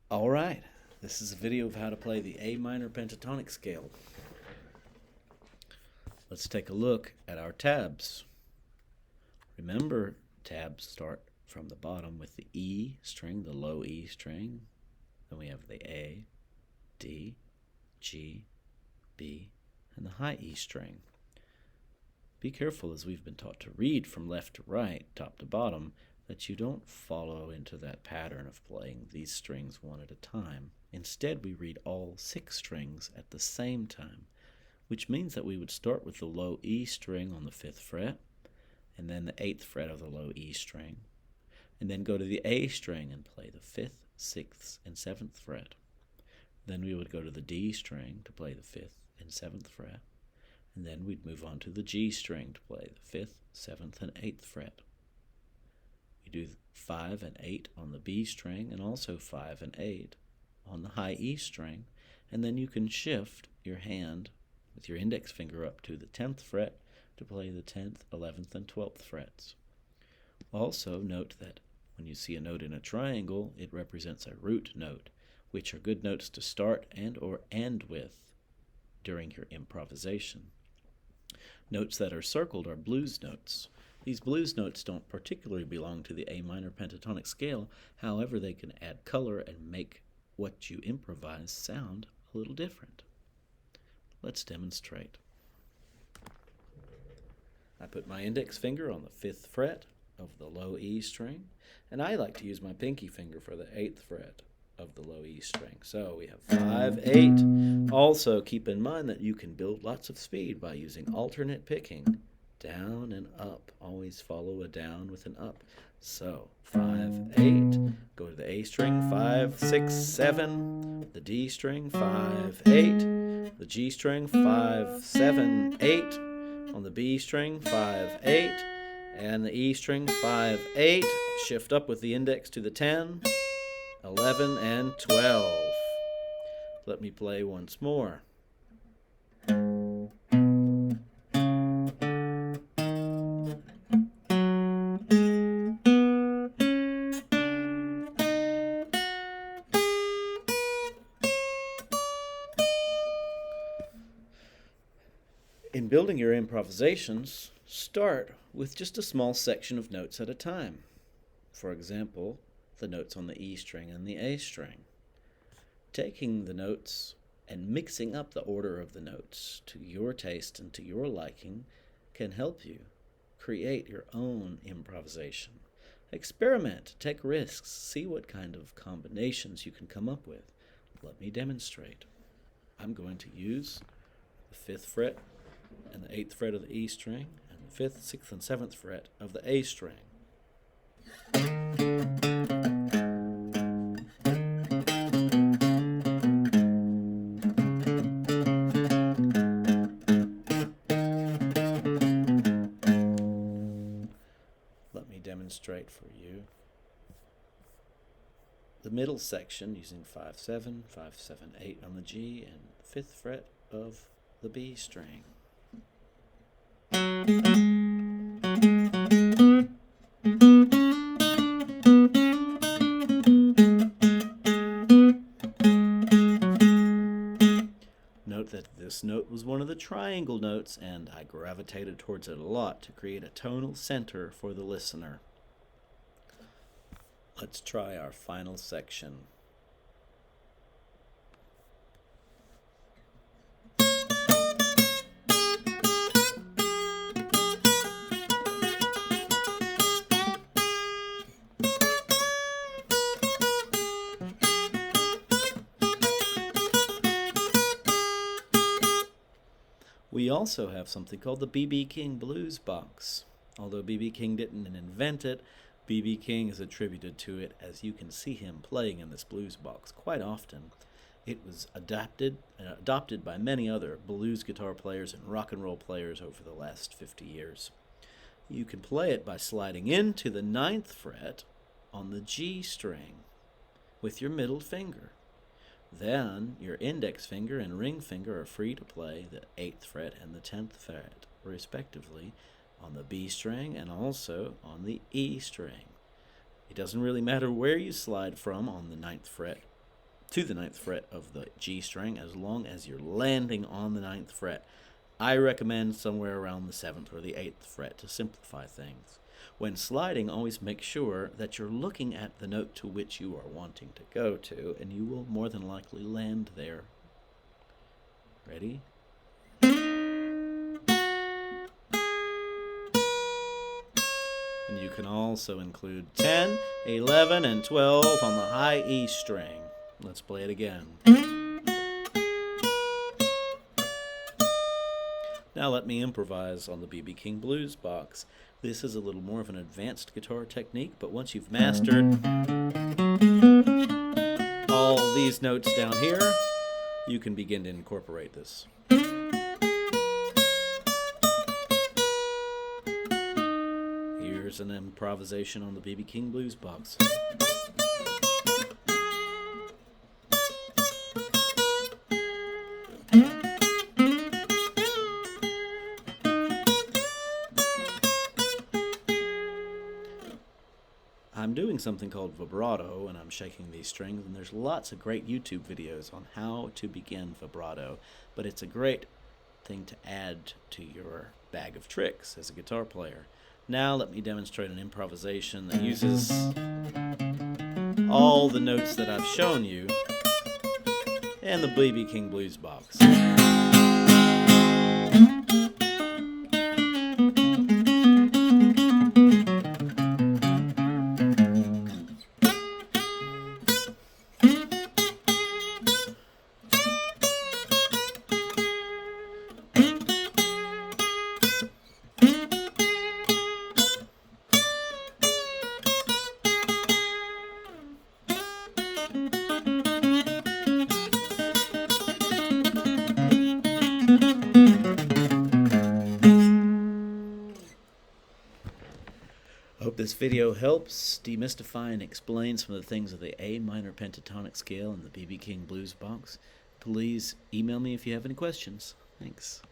All right, this is a video of how to play the A minor pentatonic scale. Let's take a look at our tabs. Remember, tabs start from the bottom with the E string, the low E string. Then we have the A, D, G, B, and the high E string. Be careful, as we've been taught to read from left to right, top to bottom, that you don't follow into that pattern of playing these strings one at a time. Instead, we read all 6 strings at the same time, which means that we would start with the low E string on the 5th fret, and then the 8th fret of the low E string, and then go to the A string and play the 5th, 6th, and 7th fret. Then we would go to the D string to play the 5th and 7th fret, and then we'd move on to the G string to play the 5th, 7th, and 8th fret. We do 5 and 8 on the B string, and also 5 and 8 on the high E string, and then you can shift your hand with your index finger up to the 10th fret to play the 10th, 11th, and 12th frets. Also note that when you see a note in a triangle, it represents a root note, which are good notes to start and or end with during your improvisation. Notes that are circled are blues notes. These blues notes don't particularly belong to the A minor pentatonic scale, however they can add color and make what you improvise sound a little different. Let's demonstrate. I put my index finger on the 5th fret of the low E string, and I like to use my pinky finger for the 8th fret of the low E string. So we have 5, 8. Also keep in mind that you can build lots of speed by using alternate picking. Down and up. Always follow a down with an up. So 5, 8. Go to the A string, 5, 6, 7. The D string, 5, 8. The G string, 5, 7, 8. On the B string, 5, 8. And the E string, 5, 8. Shift up with the index to the 10, 11, and 12. Let me play once more. In building your improvisations, start with just a small section of notes at a time. For example, the notes on the E string and the A string. Taking the notes and mixing up the order of the notes to your taste and to your liking can help you create your own improvisation. Experiment, take risks, see what kind of combinations you can come up with. Let me demonstrate. I'm going to use the 5th fret and the 8th fret of the E string, and the 5th, 6th, and 7th fret of the A string. Let me demonstrate for you the middle section using 5, 7, 5, 7, 8 on the G, and 5th fret of the B string. Note that this note was one of the triangle notes, and I gravitated towards it a lot to create a tonal center for the listener. Let's try our final section. We also have something called the B.B. King Blues Box. Although B.B. King didn't invent it, B.B. King is attributed to it, as you can see him playing in this blues box quite often. It was adopted by many other blues guitar players and rock and roll players over the last 50 years. You can play it by sliding into the 9th fret on the G string with your middle finger. Then your index finger and ring finger are free to play the 8th fret and the 10th fret, respectively, on the B string and also on the E string. It doesn't really matter where you slide from on the 9th fret to the 9th fret of the G string as long as you're landing on the 9th fret. I recommend somewhere around the 7th or the 8th fret to simplify things. When sliding, always make sure that you're looking at the note to which you are wanting to go to, and you will more than likely land there. Ready? And you can also include 10, 11, and 12 on the high E string. Let's play it again. Now let me improvise on the B.B. King Blues box. This is a little more of an advanced guitar technique, but once you've mastered all these notes down here, you can begin to incorporate this. Here's an improvisation on the B.B. King Blues box. I'm doing something called vibrato, and I'm shaking these strings, and there's lots of great YouTube videos on how to begin vibrato, but it's a great thing to add to your bag of tricks as a guitar player. Now let me demonstrate an improvisation that uses all the notes that I've shown you in the B.B. King Blues box. I hope this video helps demystify and explain some of the things of the A minor pentatonic scale and the B.B. King Blues box. Please email me if you have any questions. Thanks.